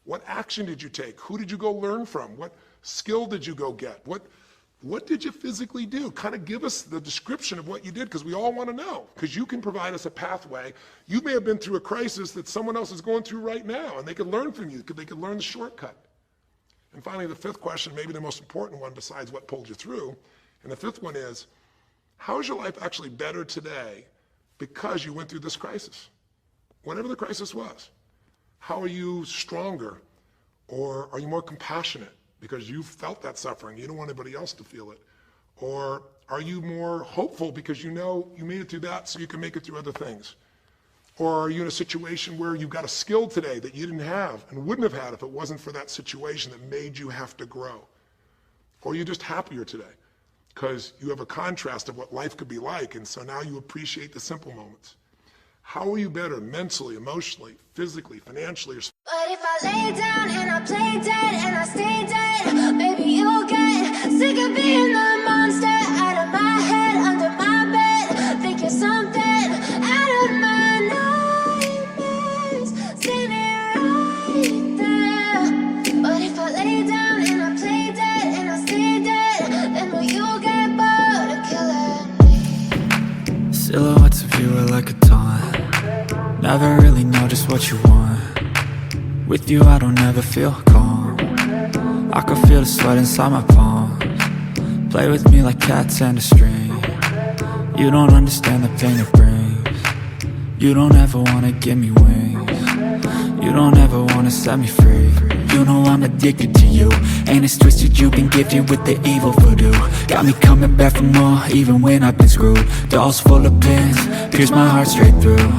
What action did you take? Who did you go learn from? What skill did you go get? What did you physically do? Kind of give us the description of what you did, because we all want to know, because you can provide us a pathway. You may have been through a crisis that someone else is going through right now, and they could learn from you. They could learn the shortcut. And finally, the fifth question, maybe the most important one besides what pulled you through, and the fifth one is, how is your life actually better today because you went through this crisis? Whatever the crisis was. How are you stronger? Or are you more compassionate because you felt that suffering? You don't want anybody else to feel it. Or are you more hopeful because you know you made it through that so you can make it through other things? Or are you in a situation where you've got a skill today that you didn't have and wouldn't have had if it wasn't for that situation that made you have to grow? Or are you just happier today because you have a contrast of what life could be like, and so now you appreciate the simple moments? How are you better mentally, emotionally, physically, financially? But if I lay down and I play dead and I stay dead, baby, you'll get sick of being the monster out of my head, under my bed. Think you're something out of my nightmares, standing right there. But if I lay down and I play dead and I stay dead, then will you get bored of killing me? Silhouettes of you are like a taunt. Never really know just what you want. With you I don't ever feel calm. I can feel the sweat inside my palms. Play with me like cats and a string. You don't understand the pain it brings. You don't ever wanna give me wings. You don't ever wanna set me free. You know I'm addicted to you, and it's twisted, you've been gifted with the evil voodoo. Got me coming back for more, even when I've been screwed. Dolls full of pins, pierce my heart straight through.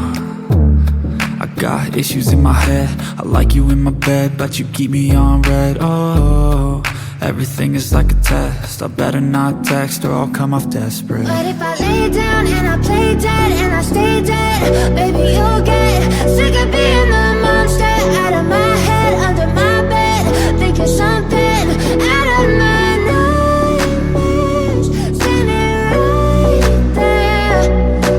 I got issues in my head, I like you in my bed, but you keep me on red. Oh, everything is like a test, I better not text or I'll come off desperate. But if I lay down and I play dead and I stay dead, baby, you'll get sick of being the monster out of my head, under my bed, thinking something out of my nightmares, standing right there.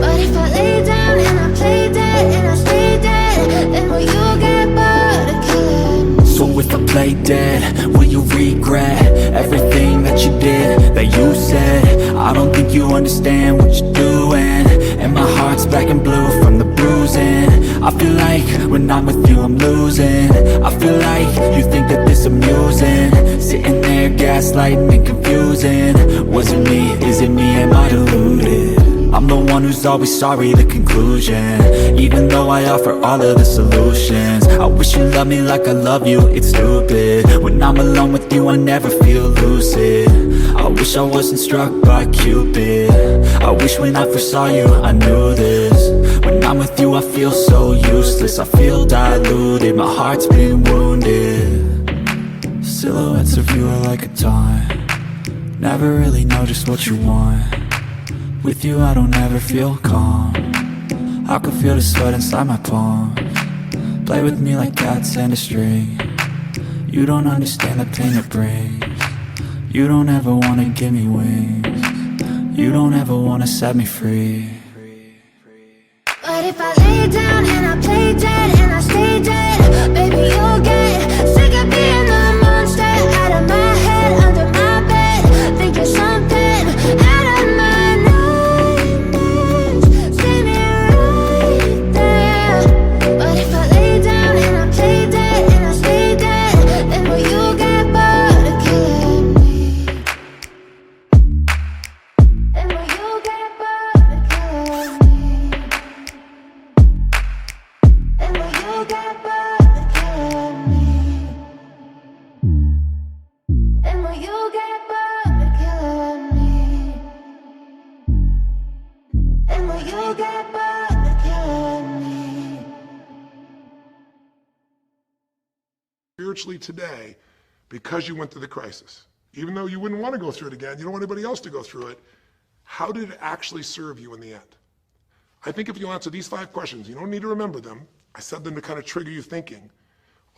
But if I lay down and I play dead and I stay dead, then will you get bored of killing me? So if I play dead, will you regret everything that you did, that you said? I don't think you understand what you're doing, and my heart's black and blue from the bruising. I feel like when I'm with you I'm losing. I feel like you think that this amusing, sitting there gaslighting and confusing. Was it me? Is it me? Am I deluded? I'm the one who's always sorry, the conclusion, even though I offer all of the solutions. I wish you loved me like I love you, it's stupid. When I'm alone with you I never feel lucid. I wish I wasn't struck by Cupid. I wish when I first saw you I knew this. When I'm with you I feel so useless, I feel diluted, my heart's been wounded. Silhouettes of you are like a taunt, never really know just what you want. With you I don't ever feel calm, I can feel the sweat inside my palms. Play with me like cats and a string, you don't understand the pain it brings. You don't ever wanna give me wings, you don't ever wanna set me free. But if I lay down and I play dead and I stay dead, baby, you'll get sick of being the monster out of my head, under my bed, thinking something out of my nightmares, standing right there. But if I lay down and I play dead and I stay dead, then will you get bored of killing me? Then will you get bored of killing me? And will you get bored of killing me? And will you get bored of killing me? And will you get bored of killing me? Spiritually today, because you went through the crisis, even though you wouldn't want to go through it again, you don't want anybody else to go through it, how did it actually serve you in the end? I think if you answer these 5 questions, you don't need to remember them. I said them to kind of trigger you thinking.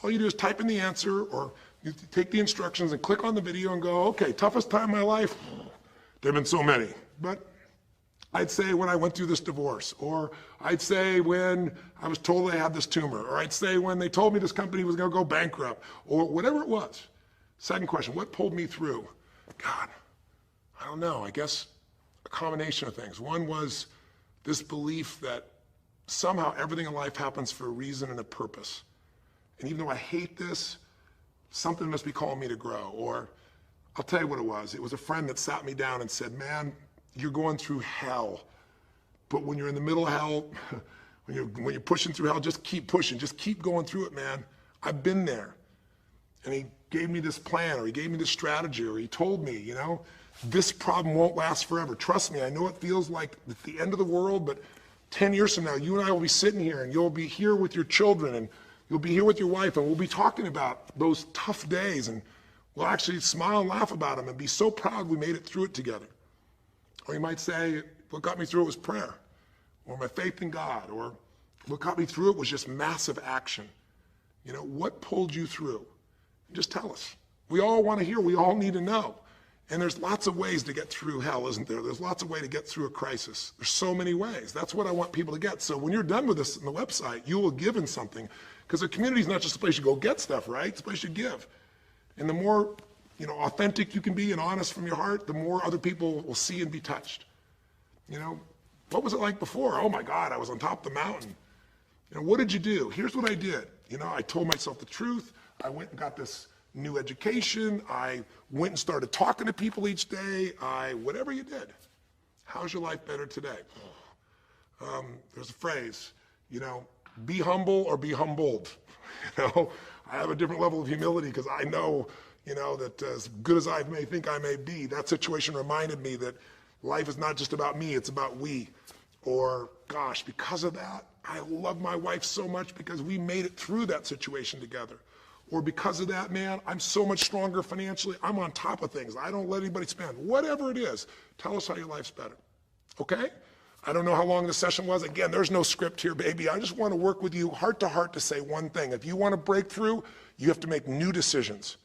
All you do is type in the answer, or you take the instructions and click on the video and go, okay, toughest time of my life? There have been so many, but I'd say when I went through this divorce, or I'd say when I was told I had this tumor, or I'd say when they told me this company was gonna go bankrupt, or whatever it was. Second question, what pulled me through? God, I don't know, I guess a combination of things. One was this belief that somehow everything in life happens for a reason and a purpose. And even though I hate this, something must be calling me to grow. Or I'll tell you what it was. It was a friend that sat me down and said, man, you're going through hell. But when you're in the middle of hell, when you're pushing through hell, just keep pushing. Just keep going through it, man. I've been there. And he gave me this plan, or he gave me this strategy, or he told me, you know, this problem won't last forever. Trust me, I know it feels like it's the end of the world, but 10 years from now, you and I will be sitting here, and you'll be here with your children, and you'll be here with your wife, and we'll be talking about those tough days, and we'll actually smile and laugh about them and be so proud we made it through it together. Or you might say, what got me through it was prayer, or my faith in God, or what got me through it was just massive action. You know, what pulled you through? Just tell us. We all want to hear, we all need to know. And there's lots of ways to get through hell, isn't there? There's lots of ways to get through a crisis. There's so many ways. That's what I want people to get. So when you're done with this on the website, you will give in something. Because the community is not just a place you go get stuff, right? It's a place you give. And the more, you know, authentic you can be and honest from your heart, the more other people will see and be touched. You know, what was it like before? Oh my God, I was on top of the mountain. You know, what did you do? Here's what I did. You know, I told myself the truth. I went and got this new education. I went and started talking to people each day. Whatever you did. How's your life better today? There's a phrase, you know, Be humble or be humbled. I have a different level of humility because I know, that as good as I may think I may be, that situation reminded me that life is not just about me, it's about we. Or, gosh, because of that, I love my wife so much because we made it through that situation together. Or because of that, man, I'm so much stronger financially. I'm on top of things. I don't let anybody spend. Whatever it is, tell us how your life's better. Okay? I don't know how long the session was. Again, there's no script here, baby. I just want to work with you heart to heart to say one thing. If you want to break through, you have to make new decisions.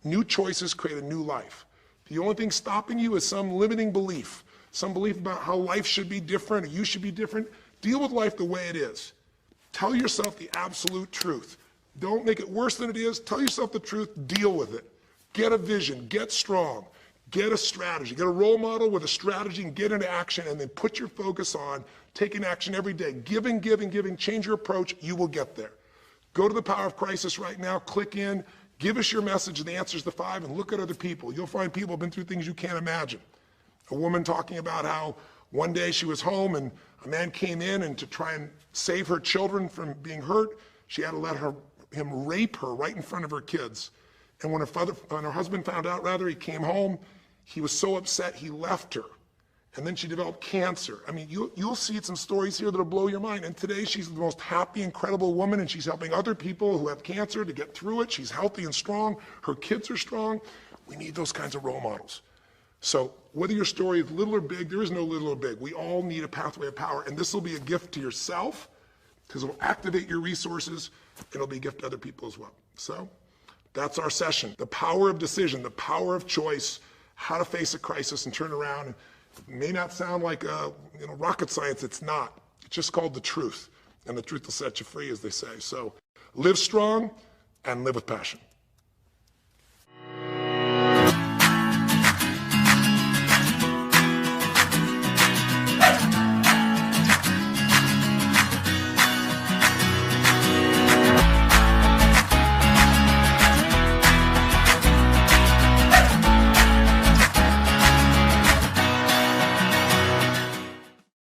New choices create a new life. The only thing stopping you is some limiting belief, some belief about how life should be different or you should be different. Deal with life the way it is. Tell yourself the absolute truth. Don't make it worse than it is. Tell yourself the truth. Deal with it. Get a vision. Get strong. Get a strategy. Get a role model with a strategy and get into action, and then put your focus on taking action every day. Giving, giving, giving. Change your approach. You will get there. Go to the Power of Crisis right now. Click in. Give us your message and the answers to 5, and look at other people. You'll find people who've been through things you can't imagine. A woman talking about how one day she was home and a man came in, and to try and save her children from being hurt, she had to let him rape her right in front of her kids. And when her husband found out, he came home, he was so upset he left her. And then she developed cancer. I mean, you'll see some stories here that'll blow your mind. And today she's the most happy, incredible woman, and she's helping other people who have cancer to get through it. She's healthy and strong. Her kids are strong. We need those kinds of role models. So whether your story is little or big, there is no little or big. We all need a pathway of power. And this will be a gift to yourself because it will activate your resources, and it'll be a gift to other people as well. So that's our session. The power of decision, the power of choice, how to face a crisis and turn around. It may not sound like rocket science. It's not. It's just called the truth. And the truth will set you free, as they say. So live strong and live with passion.